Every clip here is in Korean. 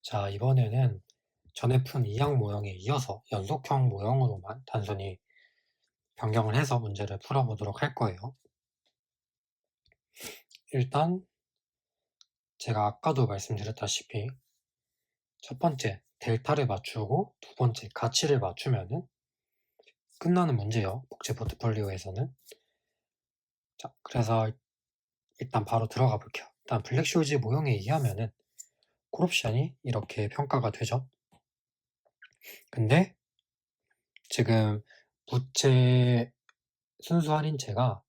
자, 이번에는 전에 푼 이항 모형에 이어서 연속형 모형으로만 단순히 변경을 해서 문제를 풀어보도록 할 거예요. 일단 제가 아까도 말씀드렸다시피 첫 번째 델타를 맞추고 두 번째 가치를 맞추면은 끝나는 문제예요. 복제 포트폴리오에서는. 자, 그래서 일단 바로 들어가 볼게요. 일단 블랙쇼즈 모형에 의하면은 콜옵션이 이렇게 평가가 되죠. 근데 지금 부채 순수 할인채가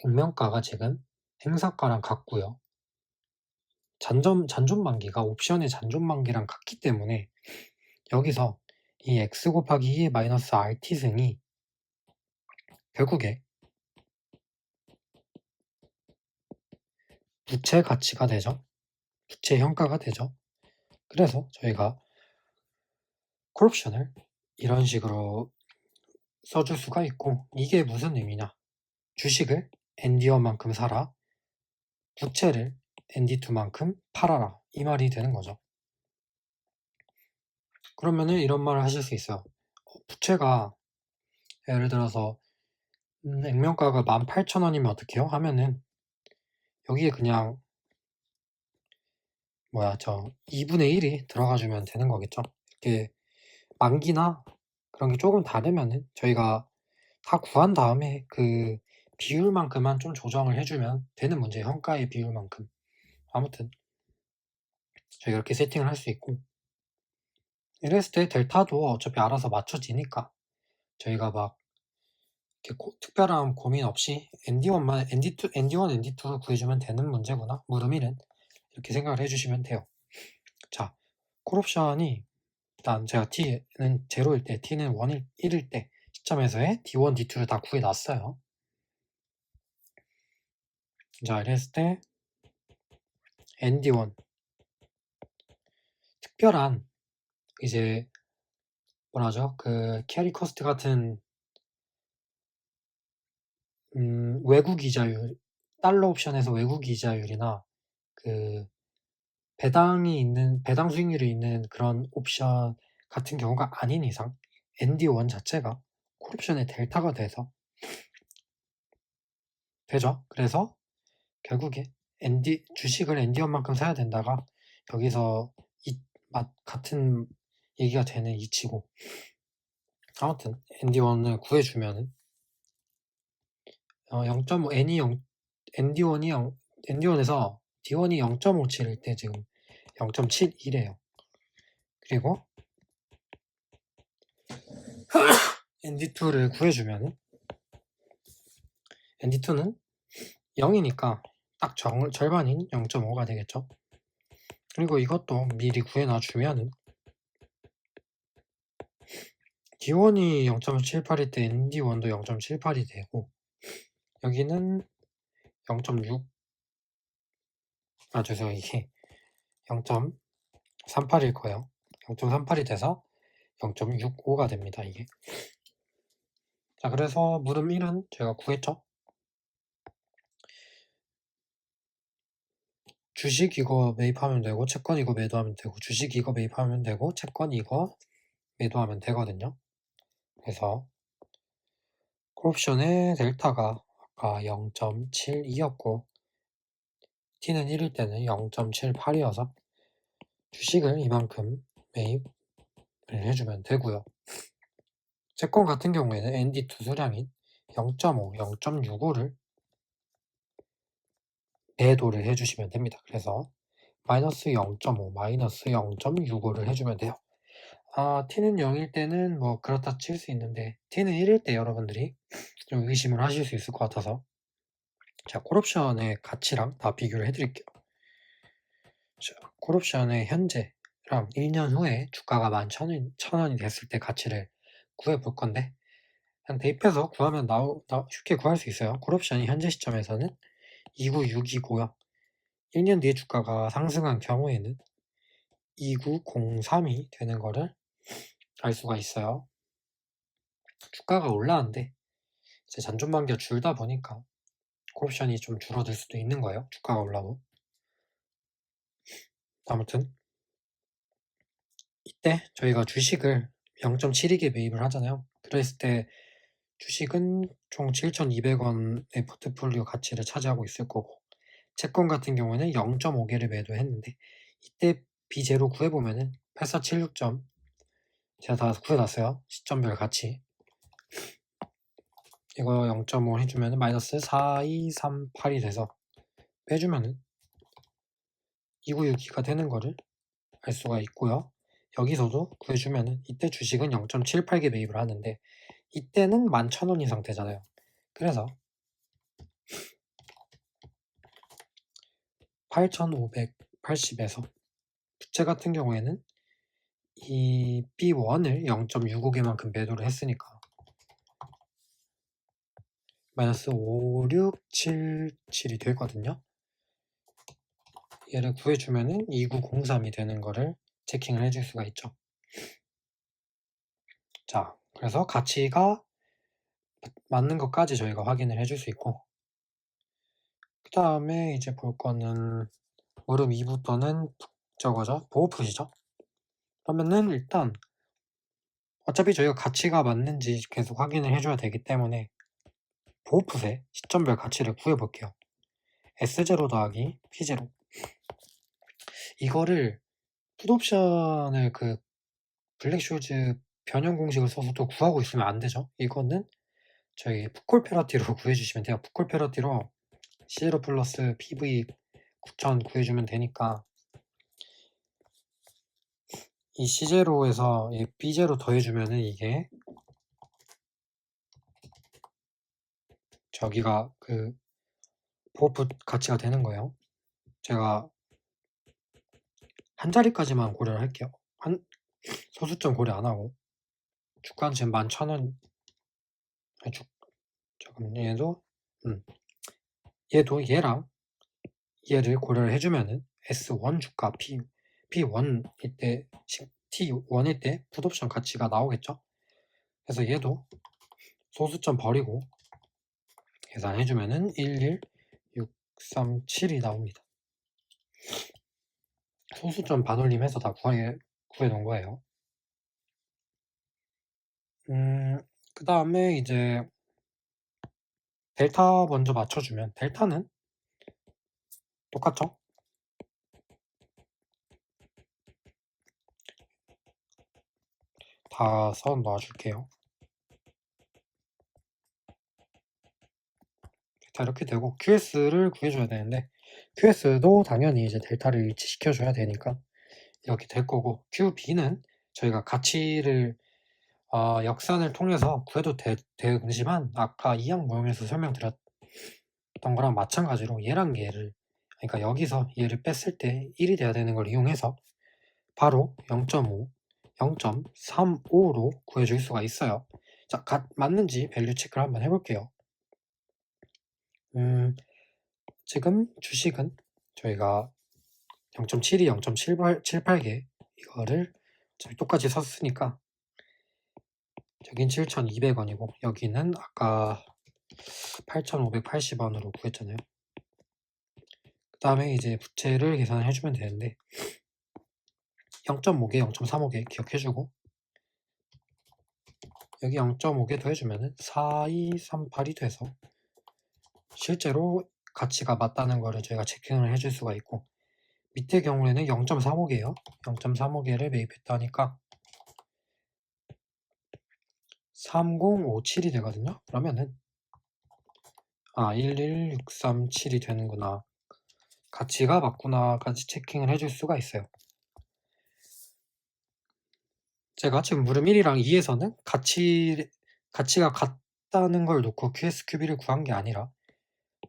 액면가가 지금 행사가랑 같고요. 잔존 만기가 옵션의 잔존 만기랑 같기 때문에 여기서 이 x 곱하기 2의 마이너스 rt 승이 결국에 부채 가치가 되죠. 부채 현가가 되죠. 그래서 저희가 콜옵션을 이런 식으로 써줄 수가 있고, 이게 무슨 의미냐? 주식을 ND1만큼 사라, 부채를 ND2만큼 팔아라, 이 말이 되는 거죠. 그러면은 이런 말을 하실 수 있어요. 부채가 예를 들어서 액면가가 18,000원이면 어떡해요? 하면은 여기에 그냥 2분의 1이 들어가 주면 되는 거겠죠. 이렇게 만기나 그런 게 조금 다르면은 저희가 다 구한 다음에 그 비율만큼만 좀 조정을 해주면 되는 문제예요. 현가의 비율만큼. 아무튼 저희가 이렇게 세팅을 할 수 있고, 이랬을 때 델타도 어차피 알아서 맞춰지니까 저희가 막 이렇게 특별한 고민 없이 ND1만 ND2, ND1, ND2를 구해주면 되는 문제구나. 물음 1은 이렇게 생각을 해주시면 돼요. 자, 콜옵션이 일단 제가 t는 0일 때, t는 1일 때 시점에서의 d1, d2를 다 구해놨어요. 자, 이랬을 때 ND1 특별한 이제 뭐라죠? 그 캐리 코스트 같은 외국 이자율, 달러 옵션에서 외국 이자율이나 그 배당 수익률이 있는 그런 옵션 같은 경우가 아닌 이상 ND1 자체가 콜옵션의 델타가 돼서 되죠. 그래서 결국에 주식을 ND1만큼 사야 된다가 여기서 같은 얘기가 되는 이치고, 아무튼 ND1을 구해주면은 0.5 ND1에서 D1이 0.57일 때 지금 0.71이에요. 그리고 ND2를 구해주면은 ND2는 0이니까 딱 절반인 0.5가 되겠죠. 그리고 이것도 미리 구해놔주면은 D1이 0.78일 때 ND1도 0.78이 되고, 여기는 0.6, 죄송해요. 이게 0.38일 거예요. 0.38이 돼서 0.65가 됩니다, 이게. 자, 그래서 물음 1은 제가 구했죠. 주식 이거 매입하면 되고, 채권 이거 매도하면 되고, 주식 이거 매입하면 되고, 채권 이거 매도하면 되거든요. 그래서 콜옵션의 델타가 아까 0.72였고, t는 1일 때는 0.78이어서 주식을 이만큼 매입을 해주면 되고요. 채권 같은 경우에는 ND2 수량인 0.5, 0.65를 매도를 해주시면 됩니다. 그래서 마이너스 0.5, 마이너스 0.65를 해주면 돼요. t는 0일 때는 뭐 그렇다 칠 수 있는데 t는 1일 때 여러분들이 좀 의심을 하실 수 있을 것 같아서 자, 콜옵션의 가치랑 다 비교를 해드릴게요. 자, 콜옵션의 현재랑 1년 후에 주가가 11,000원이 됐을 때 가치를 구해볼 건데, 그냥 대입해서 구하면 쉽게 구할 수 있어요. 콜옵션이 현재 시점에서는 296이고요. 1년 뒤에 주가가 상승한 경우에는 2903이 되는 거를 알 수가 있어요. 주가가 올라왔는데 이제 잔존만기가 줄다 보니까 콜옵션이 좀 줄어들 수도 있는 거예요. 주가가 올라도. 아무튼 이때 저희가 주식을 0.72개 매입을 하잖아요. 그랬을 때 주식은 총 7,200원의 포트폴리오 가치를 차지하고 있을 거고, 채권 같은 경우에는 0.5개를 매도했는데 이때 비제로 구해보면은 8476점 제가 다 구해놨어요. 시점별 가치. 이거 0.5 해주면은 마이너스 4238이 돼서 빼주면은 2962가 되는 거를 알 수가 있고요. 여기서도 구해주면은 이때 주식은 0.78개 매입을 하는데 이때는 11,000원 이상 되잖아요. 그래서 8,580에서 부채 같은 경우에는 이 B1을 0.65개만큼 매도를 했으니까 마이너스 5677이 되거든요. 얘를 구해주면은 2903이 되는 거를 체킹을 해줄 수가 있죠. 자, 그래서 가치가 맞는 것까지 저희가 확인을 해줄 수 있고, 그 다음에 이제 볼 거는 물음 2부터는 저거죠. 보호풋이죠. 그러면은 일단 어차피 저희가 가치가 맞는지 계속 확인을 해줘야 되기 때문에 보호풋의 시점별 가치를 구해볼게요. S0 더하기 P0. 이거를 풋옵션을 그 블랙쇼즈 변형 공식을 써서 또 구하고 있으면 안 되죠. 이거는 저희 풋콜 페러티로 구해주시면 돼요. 풋콜 페러티로 C0 플러스 PV 9000 구해주면 되니까 이 C0에서 이 B0 더해주면은 이게 저기가 그 보호풋 가치가 되는 거예요. 제가 한 자리까지만 고려를 할게요. 소수점 고려 안 하고 주가는 지금 11,000원. 잠깐만, 얘도 얘랑 얘를 고려를 해주면은 S1 주가 P1일 때 T1일 때 풋옵션 가치가 나오겠죠. 그래서 얘도 소수점 버리고 계산해주면은 11637이 나옵니다. 소수점 반올림해서 다 구해놓은 거예요. 그 다음에 이제 델타 먼저 맞춰주면 델타는 똑같죠? 다 써 놔줄게요. 델타 이렇게 되고 QS를 구해줘야 되는데 QS도 당연히 이제 델타를 일치시켜줘야 되니까 이렇게 될 거고, QB는 저희가 가치를 역산을 통해서 구해도 되지만 아까 이항 모형에서 설명드렸던 거랑 마찬가지로 얘랑 얘를, 그러니까 여기서 얘를 뺐을 때 1이 돼야 되는 걸 이용해서 바로 0.5, 0.35로 구해줄 수가 있어요. 자, 맞는지 밸류 체크를 한번 해볼게요. 지금 주식은 저희가 0.72, 0.78개 이거를 저희 똑같이 썼으니까 저긴 7,200원이고 여기는 아까 8,580원으로 구했잖아요. 그 다음에 이제 부채를 계산을 해주면 되는데 0.5개, 0.35개 기억해주고 여기 0.5개 더해주면은 4238이 돼서 실제로 가치가 맞다는 거를 저희가 체킹을 해줄 수가 있고, 밑에 경우에는 0.35개예요. 0.35개를 매입했다니까 3057이 되거든요. 그러면은 11637이 되는구나, 가치가 맞구나까지 체킹을 해줄 수가 있어요. 제가 지금 물음 1이랑 2에서는 가치가 같다는 걸 놓고 QSQB를 구한 게 아니라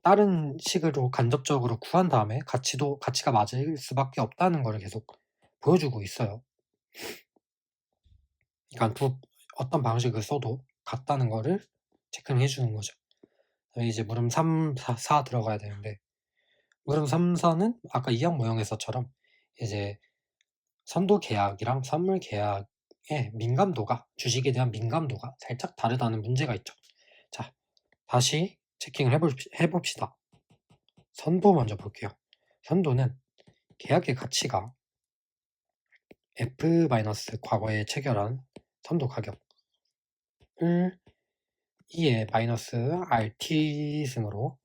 다른 식으로 간접적으로 구한 다음에 가치가 맞을 수밖에 없다는 걸 계속 보여주고 있어요. 그러니까 어떤 방식을 써도 같다는 거를 체크를 해주는 거죠. 이제 물음 3, 4 들어가야 되는데 물음 3, 4는 아까 이항 모형에서처럼 이제 선도 계약이랑 선물 계약의 민감도가, 주식에 대한 민감도가 살짝 다르다는 문제가 있죠. 자, 다시 체킹을 해봅시다. 선도 먼저 볼게요. 선도는 계약의 가치가 F- 과거에 체결한 선도 가격을 E의 마이너스 RT 승으로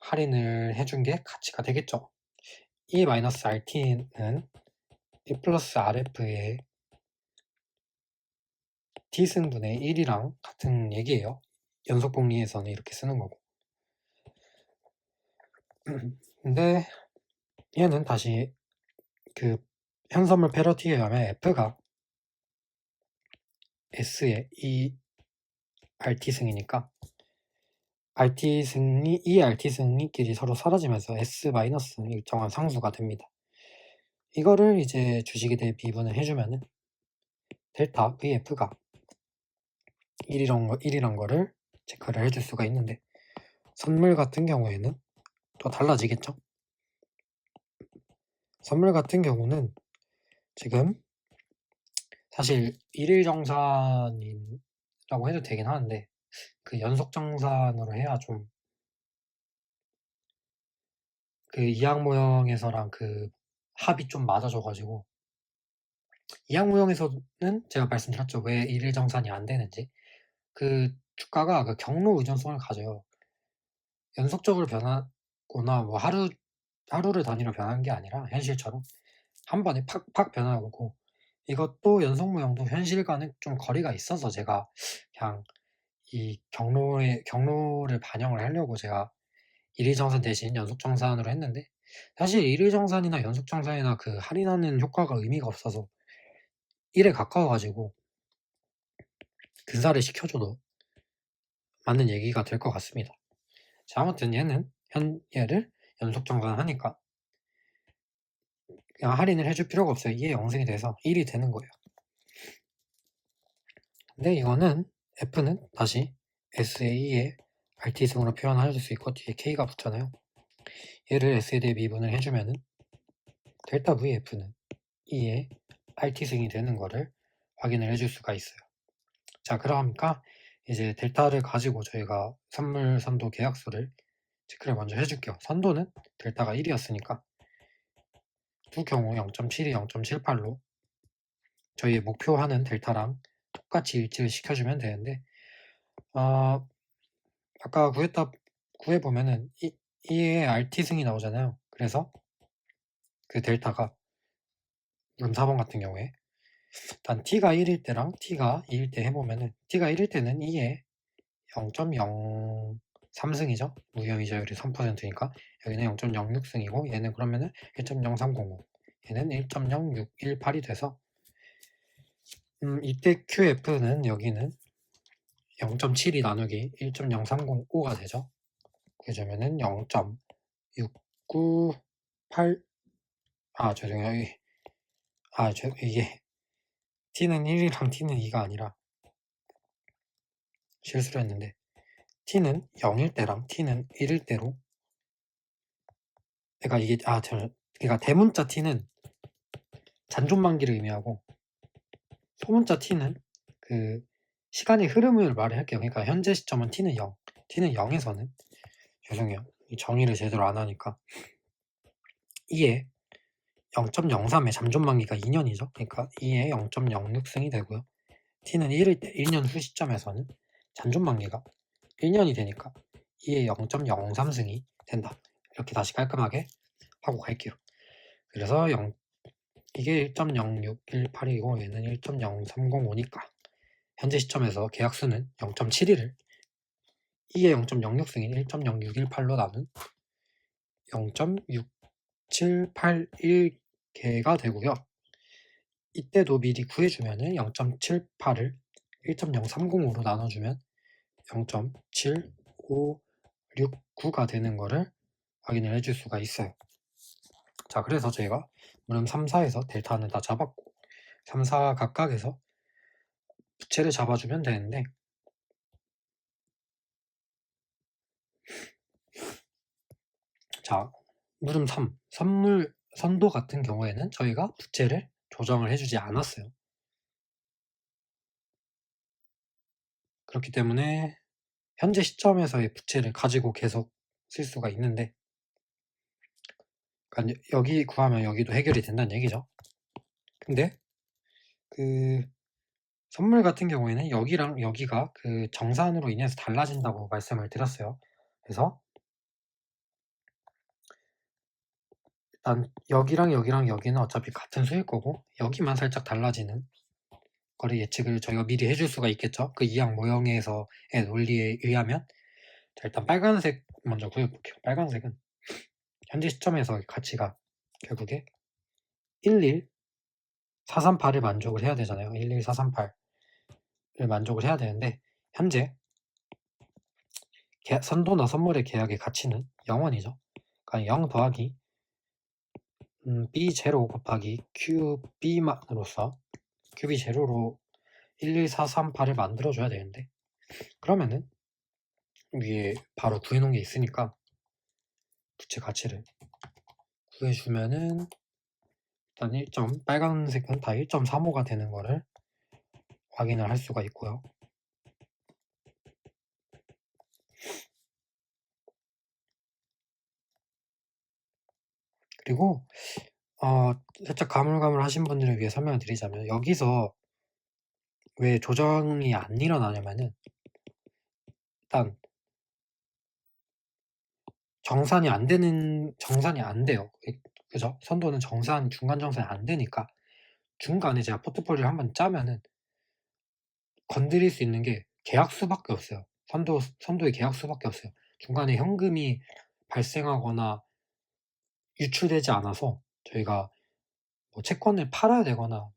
할인을 해준 게 가치가 되겠죠. E 마이너스 RT는 E 플러스 RF의 T승분의 1이랑 같은 얘기예요. 연속복리에서는 이렇게 쓰는 거고. 근데 얘는 다시 그 현선물 패러티에 의하면 F가 S의 E RT승이니까 RT승이 E RT승이끼리 서로 사라지면서 S 마이너스는 일정한 상수가 됩니다. 이거를 이제 주식에 대해 미분을 해주면은 델타 VF가 1이란 거를 체크를 해줄 수가 있는데, 선물 같은 경우에는 또 달라지겠죠? 선물 같은 경우는 지금 사실 일일정산이라고 해도 되긴 하는데, 그 연속정산으로 해야 좀 그 이항 모형에서랑 그 합이 좀 맞아져가지고, 이항 모형에서는 제가 말씀드렸죠. 왜 일일정산이 안 되는지. 그 주가가 그 경로 의존성을 가져요. 연속적으로 변하거나 뭐 하루를 단위로 변하는 게 아니라 현실처럼 한 번에 팍팍 변화하고, 이것도 연속 모형도 현실과는 좀 거리가 있어서 제가 그냥 이 경로를 반영을 하려고 제가 일일정산 대신 연속정산으로 했는데, 사실 일일정산이나 연속정산이나 그 할인하는 효과가 의미가 없어서 1에 가까워가지고 근사를 시켜줘도 맞는 얘기가 될 것 같습니다. 자, 아무튼 얘를 연속정산하니까 그냥 할인을 해줄 필요가 없어요. 2의 영승이 돼서 1이 되는 거예요. 근데 이거는 F는 다시 SA의 RT승으로 표현할 수 있고 뒤에 K가 붙잖아요. 얘를 S에 대해 미분을 해주면은 델타 VF는 E의 RT승이 되는 거를 확인을 해줄 수가 있어요. 자, 그러니까 이제 델타를 가지고 저희가 선물 선도 계약수를 체크를 먼저 해줄게요. 선도는 델타가 1이었으니까 두 경우 0.72, 0.78로 저희의 목표하는 델타랑 똑같이 일치를 시켜주면 되는데, 아까 구해보면은 E의 RT승이 나오잖아요. 그래서 그 델타가 물음 4번 같은 경우에 일단 T가 1일 때랑 T가 2일 때 해보면은 T가 1일 때는 E의 0.03승이죠. 무형이자율이 3%니까 여기는 0.06승이고 얘는 그러면은 1.0305, 얘는 1.0618이 돼서 이때 QF는 여기는 0.72 나누기 1.0305가 되죠. 그러면은 0.698, 죄송해요. 이게 T는 1이랑 T는 2가 아니라 실수를 했는데, T는 0일 때랑 T는 1일 때로, 그러니까 이게 그러니까 대문자 T는 잔존만기를 의미하고 소문자 T는 그 시간의 흐름을 말할게요. 그러니까 현재 시점은 T는 0, T는 0에서는, 죄송해요. 이 정의를 제대로 안 하니까, 이에 0.03의 잠존만기가 2년이죠. 그러니까 2에 0.06승이 되고요. T는 1일 때 1년 후 시점에서는 잠존만기가 1년이 되니까 2에 0.03승이 된다. 이렇게 다시 깔끔하게 하고 갈게요. 그래서 이게 1.0618이고 얘는 1.0305니까 현재 시점에서 계약수는 0.71을 2의 0.06승인 1.0618로 나눈 0.6781개가 되고요. 이때도 미리 구해주면은 0.78을 1.0305로 나눠주면 0.7569가 되는 거를 확인을 해줄 수가 있어요. 자, 그래서 저희가 물음 3, 4에서 델타는 다 잡았고 3, 4 각각에서 부채를 잡아주면 되는데, 자, 물음 3, 선물 선도 같은 경우에는 저희가 부채를 조정을 해주지 않았어요. 그렇기 때문에 현재 시점에서의 부채를 가지고 계속 쓸 수가 있는데, 그러니까 여기 구하면 여기도 해결이 된다는 얘기죠. 근데 그 선물 같은 경우에는 여기랑 여기가 그 정산으로 인해서 달라진다고 말씀을 드렸어요. 그래서 일단 여기랑 여기랑 여기는 어차피 같은 수일 거고 여기만 살짝 달라지는 거를 예측을 저희가 미리 해줄 수가 있겠죠. 그 이항 모형에서의 논리에 의하면. 자, 일단 빨간색 먼저 구해볼게요. 빨간색은 현재 시점에서 가치가 결국에 11438을 만족을 해야 되잖아요. 11438을 만족을 해야 되는데 현재 선도나 선물의 계약의 가치는 0원이죠. 그러니까 0 더하기 B0 곱하기 QB만으로서 QB0로 11438을 만들어줘야 되는데 그러면은 위에 바로 구해놓은 게 있으니까 부채 가치를 구해주면은 일단 빨간색은 다 1.35가 되는 거를 확인을 할 수가 있고요. 그리고 살짝 가물가물하신 분들을 위해 설명을 드리자면 여기서 왜 조정이 안 일어나냐면은 일단 정산이 안 돼요. 그죠? 선도는 중간 정산이 안 되니까 중간에 제가 포트폴리오를 한번 짜면은 건드릴 수 있는 게 계약수밖에 없어요. 선도의 계약수밖에 없어요. 중간에 현금이 발생하거나 유출되지 않아서 저희가 뭐 채권을 팔아야 되거나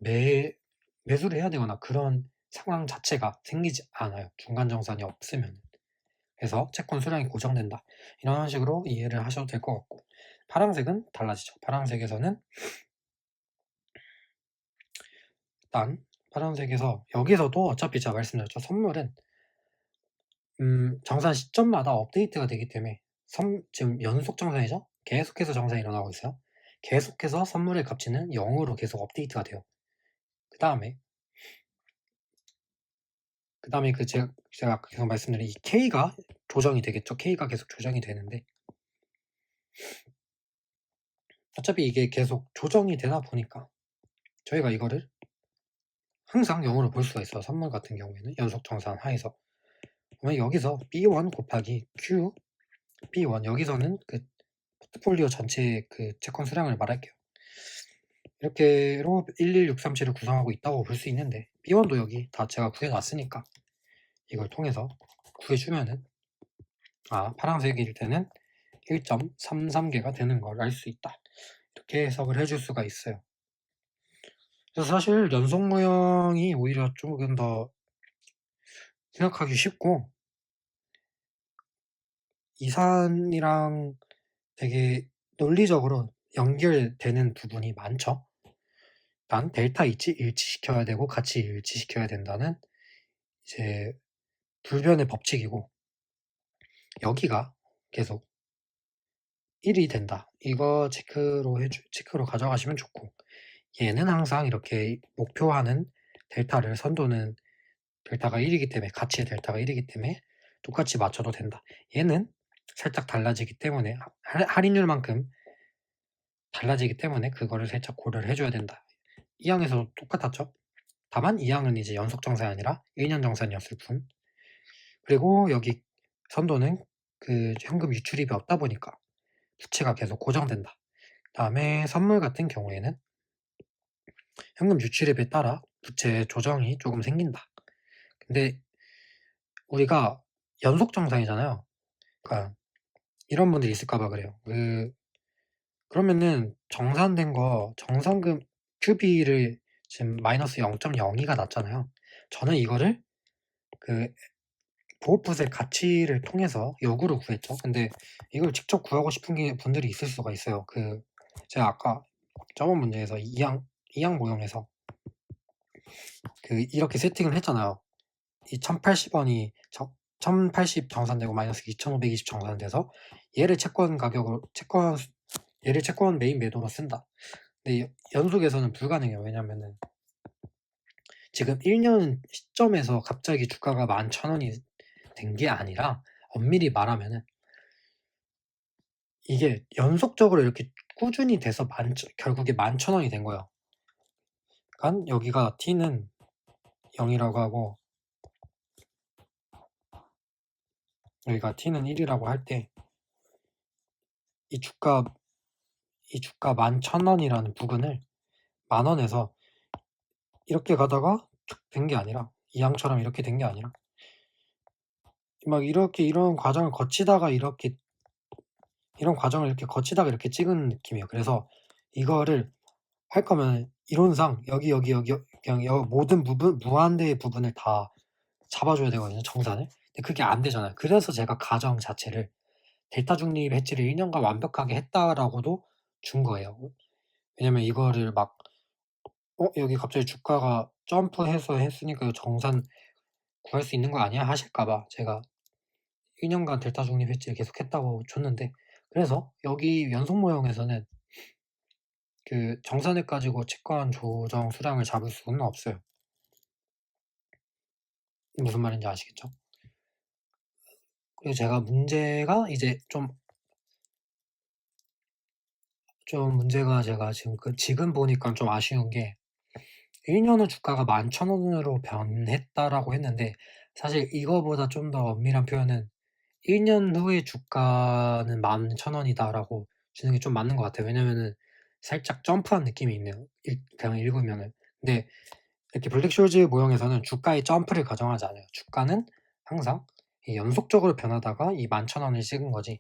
매수를 해야 되거나 그런 상황 자체가 생기지 않아요. 중간 정산이 없으면. 그래서 채권 수량이 고정된다. 이런 식으로 이해를 하셔도 될 것 같고 파란색은 달라지죠. 파란색에서는 일단 파란색에서 여기서도 어차피 제가 말씀드렸죠. 선물은 정산 시점마다 업데이트가 되기 때문에 지금 연속 정산이죠? 계속해서 정산이 일어나고 있어요. 계속해서 선물의 가치는 0으로 계속 업데이트가 돼요. 그 다음에 제가 계속 말씀드린 이 K가 조정이 되겠죠. K가 계속 조정이 되는데 어차피 이게 계속 조정이 되다 보니까 저희가 이거를 항상 0으로 볼 수가 있어요. 선물 같은 경우에는 연속 정산 하에서 그러면 여기서 B1 곱하기 Q B1 여기서는 그 포트폴리오 전체 그 채권 수량을 말할게요. 이렇게로 11637을 구성하고 있다고 볼 수 있는데 B1도 여기 다 제가 구해놨으니까 이걸 통해서 구해주면은 파란색일 때는 1.33개가 되는 걸 알 수 있다. 이렇게 해석을 해줄 수가 있어요. 그래서 사실 연속 모형이 오히려 조금 더 생각하기 쉽고 이산이랑 되게 논리적으로 연결되는 부분이 많죠. 일단 델타 일치시켜야 되고 같이 일치시켜야 된다는 이제 불변의 법칙이고 여기가 계속 1이 된다. 이거 체크로 가져가시면 좋고 얘는 항상 이렇게 목표하는 선도는 델타가 1이기 때문에 가치의 델타가 1이기 때문에 똑같이 맞춰도 된다. 얘는 살짝 달라지기 때문에 할인율만큼 달라지기 때문에 그거를 살짝 고려를 해줘야 된다. 이 항에서도 똑같았죠. 다만 이 항은 이제 연속 정산이 아니라 1년 정산이었을 뿐. 그리고 여기 선도는 그 현금 유출입이 없다 보니까 부채가 계속 고정된다. 다음에 선물 같은 경우에는 현금 유출입에 따라 부채 조정이 조금 생긴다. 근데 우리가 연속 정산이잖아요. 그러니까 이런 분들이 있을까봐 그래요. 그러면은 정산된 거 정산금 QB를 지금 마이너스 0.02가 났잖아요. 저는 이거를 그 보호풋의 가치를 통해서 역으로 구했죠. 근데 이걸 직접 구하고 싶은 분들이 있을 수가 있어요. 제가 아까 저번 문제에서 이항 모형에서 이렇게 세팅을 했잖아요. 이 1080원이 1080 정산되고 마이너스 2520 정산돼서 얘를 채권 메인 매도로 쓴다. 근데 연속에서는 불가능해요. 왜냐면은 지금 1년 시점에서 갑자기 주가가 11,000원이 된 게 아니라 엄밀히 말하면은 이게 연속적으로 이렇게 꾸준히 돼서 결국에 11,000원이 된 거예요. 그러니깐 여기가 t는 0이라고 하고 여기가 t는 1이라고 할 때 이 주가 11,000원이라는 부근을 10,000원에서 이렇게 가다가 툭 된 게 아니라 이 양처럼 이렇게 된 게 아니라 막 이렇게 이런 과정을 거치다가 이렇게 이런 과정을 이렇게 거치다가 이렇게 찍은 느낌이에요. 그래서 이거를 할 거면 이론상 여기 그냥 모든 부분 무한대의 부분을 다 잡아줘야 되거든요, 정산을. 근데 그게 안 되잖아요. 그래서 제가 가정 자체를 델타 중립 해지를 1년간 완벽하게 했다라고도 준 거예요. 왜냐면 이거를 막 여기 갑자기 주가가 점프해서 했으니까 이거 정산 구할 수 있는 거 아니야? 하실까 봐 제가 1년간 델타 중립 해지를 계속 했다고 줬는데, 그래서 여기 연속 모형에서는 그 정산을 가지고 채권 조정 수량을 잡을 수는 없어요. 무슨 말인지 아시겠죠? 그리고 제가 문제가 이제 좀 문제가 제가 지금 보니까 좀 아쉬운 게 1년 후 주가가 11,000원으로 변했다라고 했는데, 사실 이거보다 좀 더 엄밀한 표현은 1년 후의 주가는 11,000원이다라고 주는 게 좀 맞는 것 같아요. 왜냐면은 살짝 점프한 느낌이 있네요, 그냥 읽으면은. 근데 이렇게 블랙쇼즈 모형에서는 주가의 점프를 가정하지 않아요. 주가는 항상 연속적으로 변하다가 이 11,000원을 찍은 거지,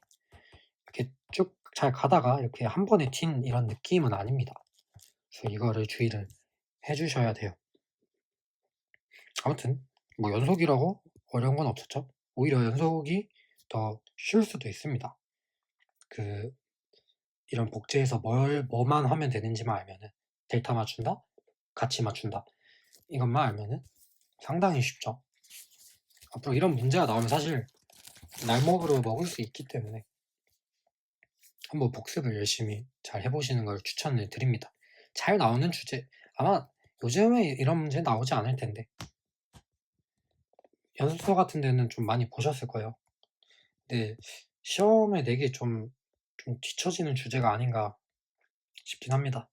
이렇게 쭉 잘 가다가 이렇게 한 번에 튄 이런 느낌은 아닙니다. 그래서 이거를 주의를 해 주셔야 돼요. 아무튼 뭐 연속이라고 어려운 건 없었죠. 오히려 연속이 더 쉬울 수도 있습니다. 그 이런 복제에서 뭐만 하면 되는지만 알면은, 델타 맞춘다, 가치 맞춘다, 이것만 알면은 상당히 쉽죠. 앞으로 이런 문제가 나오면 사실 날먹으로 먹을 수 있기 때문에 한번 복습을 열심히 잘 해보시는 걸 추천을 드립니다. 잘 나오는 주제, 아마 요즘에 이런 문제 나오지 않을 텐데 연습서 같은 데는 좀 많이 보셨을 거예요. 근데 시험에 내기 좀 뒤처지는 주제가 아닌가 싶긴 합니다.